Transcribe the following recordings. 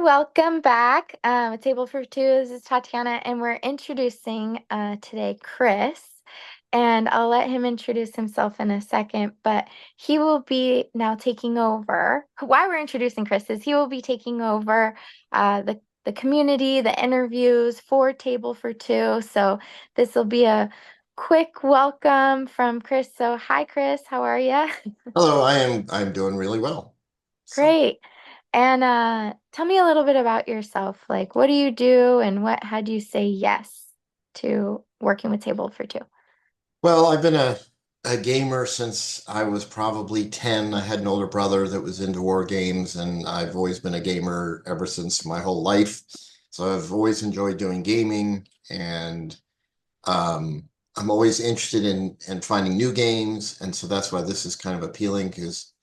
welcome back. Table for Two. This is Tatiana, and we're introducing today Chris. And I'll let him introduce himself in a second, but he will be now taking over. Why we're introducing Chris is he will be taking over the community, the interviews for Table for Two. So this will be a quick welcome from Chris. So hi, Chris. How are you? Hello, I'm doing really well. So, Great. And tell me a little bit about yourself. Like, what do you do and how do you say yes to working with Table for Two? well, I've been a gamer since I was probably 10. I had an older brother that was into war games, and I've always been a gamer ever since my whole life. So I've always enjoyed doing gaming, and I'm always interested in finding new games, and so that's why this is kind of appealing because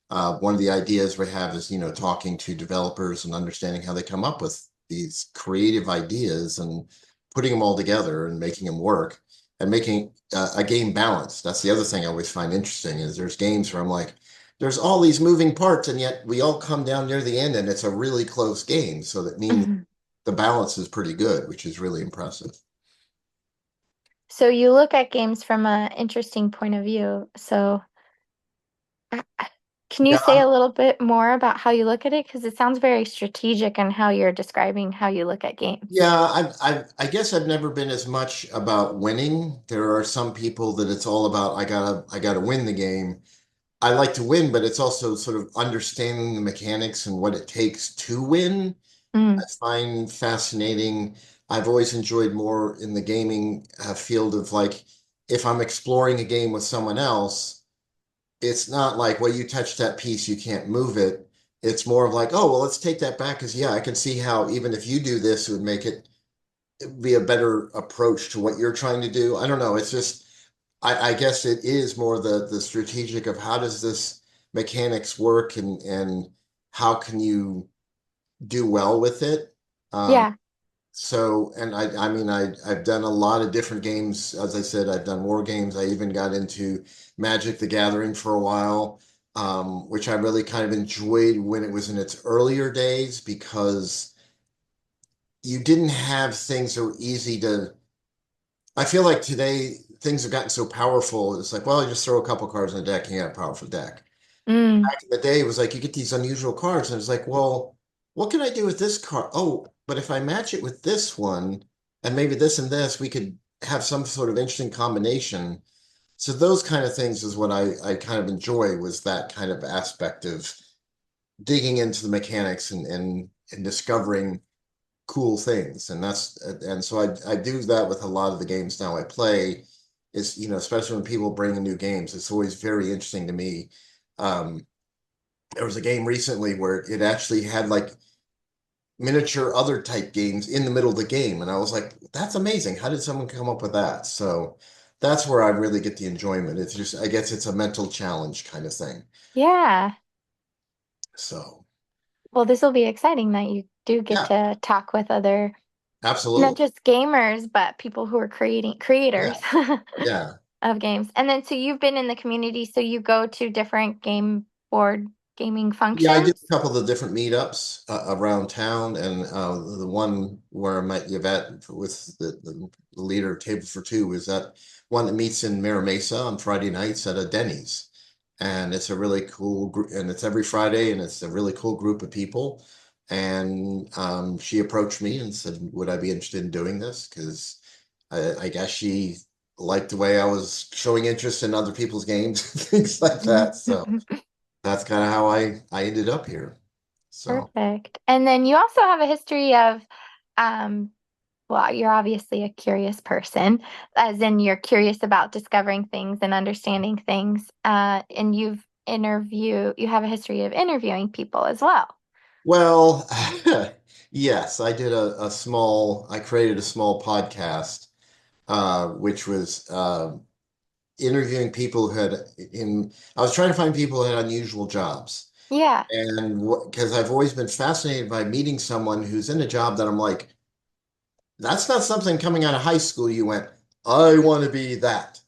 one of the ideas we have is, talking to developers and understanding how they come up with these creative ideas and putting them all together and making them work and making a game balanced. That's the other thing I always find interesting is there's games where I'm like, there's all these moving parts, and yet we all come down near the end, and it's a really close game. So that means Mhm. the balance is pretty good, which is really impressive. So you look at games from an interesting point of view. So uh, can you say Yeah, a little bit more about how you look at it? Because it sounds very strategic in how you're describing how you look at games. yeah, I guess I've never been as much about winning. There are some people that it's all about I gotta win the game. I like to win, but it's also sort of understanding the mechanics and what it takes to win. I Mm, find fascinating. I've always enjoyed more in the gaming field of like if I'm exploring a game with someone else, it's not like, well, you touched that piece, you can't move it. It's more of like, oh, well, let's take that back because yeah, I can see how even if you do this, it would make it be a better approach to what you're trying to do. I don't know. It's just I guess it is more the strategic of how does this mechanics work and how can you do well with it. Um, yeah. so and I mean I've done a lot of different games. As I said, I've done war games. I even got into Magic the Gathering for a while, which I really kind of enjoyed when it was in its earlier days because you didn't have things that were easy to I feel like today things have gotten so powerful. It's like, well, you just throw a couple cards in the deck and you got a powerful deck. Mm, Back in the day, it was like you get these unusual cards, and it's like, well, what can I do with this card? Oh, but if I match it with this one, and maybe this and this, we could have some sort of interesting combination. So those kind of things is what I kind of enjoy was that kind of aspect of digging into the mechanics and discovering cool things. And so I do that with a lot of the games now I play is, especially when people bring in new games, it's always very interesting to me. Um, there was a game recently where it actually had like miniature other type games in the middle of the game. And I was like, that's amazing. How did someone come up with that? So that's where I really get the enjoyment. It's just, I guess it's a mental challenge kind of thing. yeah. So Well, this will be exciting that you do get yeah, to talk with other, not absolutely. just gamers, but people who are creating Yeah. creators Yeah. of games. And then so you've been in the community, so you go to different game board gaming Yeah, I did functions. a couple of the different meetups around town, and the one where I met Yvette with the leader of Table for Two is that one that meets in Mira Mesa on Friday nights at a Denny's, and it's a really cool group, and it's every Friday, and it's a really cool group of people. And she approached me and said, "Would I be interested in doing this?" Because I guess she liked the way I was showing interest in other people's games, things like that. So that's kind of how I ended up here. So Perfect. And then you also have a history of, um, well, you're obviously a curious person, as in you're curious about discovering things and understanding things. And you have a history of interviewing people as well. well, yes, I created a small podcast, which was interviewing people who I was trying to find people who had unusual jobs. Yeah. And because I've always been fascinated by meeting someone who's in a job that I'm like, that's not something coming out of high school you went, I want to be that.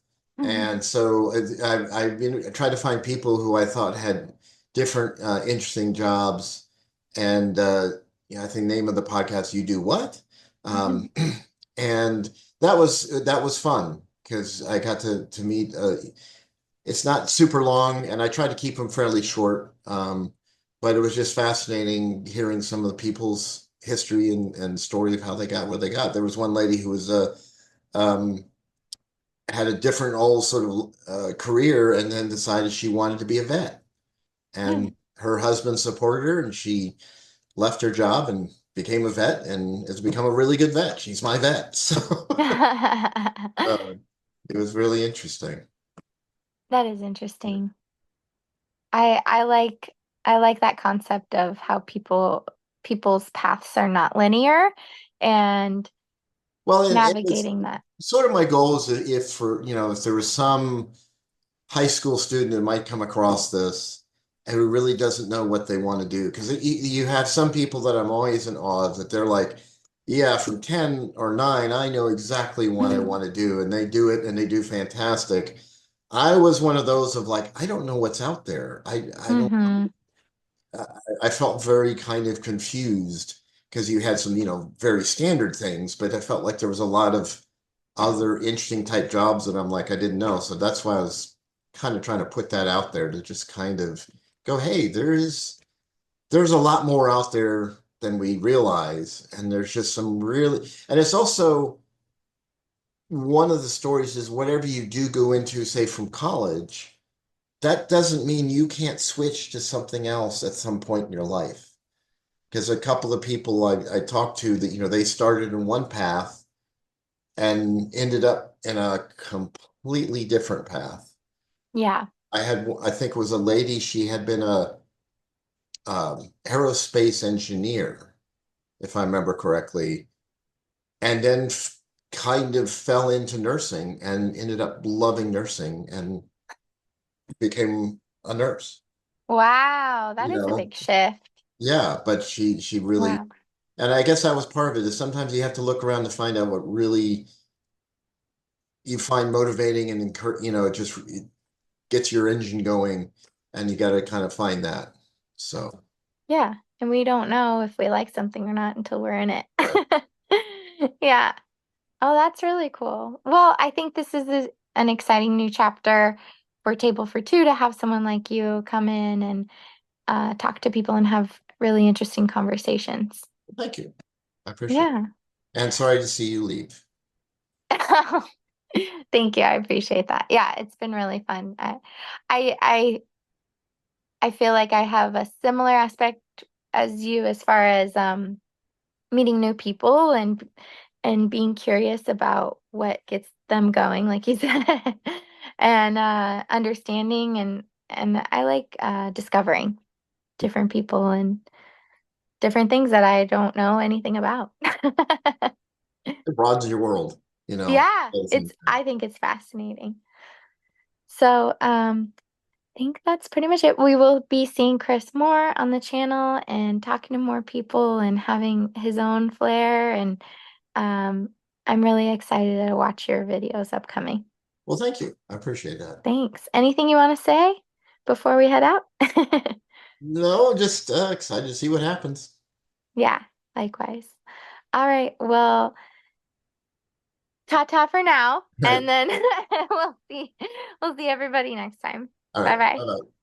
And so I tried to find people who I thought had different interesting jobs and yeah, I think name of the podcast, You Do What? Um, and that was fun because I got to meet it's not super long and I tried to keep them fairly short. But it was just fascinating hearing some of the people's history and story of how they got where they got. There was one lady who was um, had a different old sort of career and then decided she wanted to be a vet. And her husband supported her and she left her job and became a vet and has become a really good vet. She's my vet. So uh, it was really interesting. That is interesting. I like I like that concept of how people's paths are not linear and Well, and it's navigating that. sort of my goal is that if for, if there was some high school student that might come across this and who really doesn't know what they want to do, because you have some people that I'm always in awe of that they're like, yeah, from 10 or 9, I know exactly what I want to do, and they do it and they do fantastic. I was one of those of like, I don't know what's out there. I don't Mm-hmm. I I felt very kind of confused because you had some, very standard things, but I felt like there was a lot of other interesting type jobs that I'm like, I didn't know. So that's why I was kind of trying to put that out there to just kind of go, hey, there's a lot more out there than we realize. And there's just some really, and it's also one of the stories is whatever you do go into, say from college, that doesn't mean you can't switch to something else at some point in your life. Because a couple of people I talked to that, they started in one path and ended up in a completely different path. Yeah. I think it was a lady, she had been a aerospace engineer, if I remember correctly, and then kind of fell into nursing and ended up loving nursing and became a nurse. Wow, that You is a know, big shift. yeah, but she really, Wow. and I guess that was part of it, is sometimes you have to look around to find out what really you find motivating and encourage, it gets your engine going and you got to kind of find that. So, Yeah. And we don't know if we like something or not until we're in it. right. Yeah. Oh, that's really cool. Well, I think this is an exciting new chapter for Table for Two to have someone like you come in and talk to people and have really interesting conversations. Thank you. I appreciate it. Yeah. And sorry to see you leave. Thank you. I appreciate that. Yeah, it's been really fun. I, I, I feel like I have a similar aspect as you as far as meeting new people and being curious about what gets them going, like you said, and understanding and I like discovering different people and different things that I don't know anything about. It broadens your world, you know. Yeah, I think it's fascinating. So, I think that's pretty much it. We will be seeing Chris more on the channel and talking to more people and having his own flair. And um, I'm really excited to watch your videos upcoming. Well, thank you. I appreciate that. Thanks. Anything you want to say before we head out? No, just excited to see what happens. Yeah, likewise. All right. Well, ta-ta for now, All right. and then we'll see everybody next time. All right. Bye-bye. Bye-bye.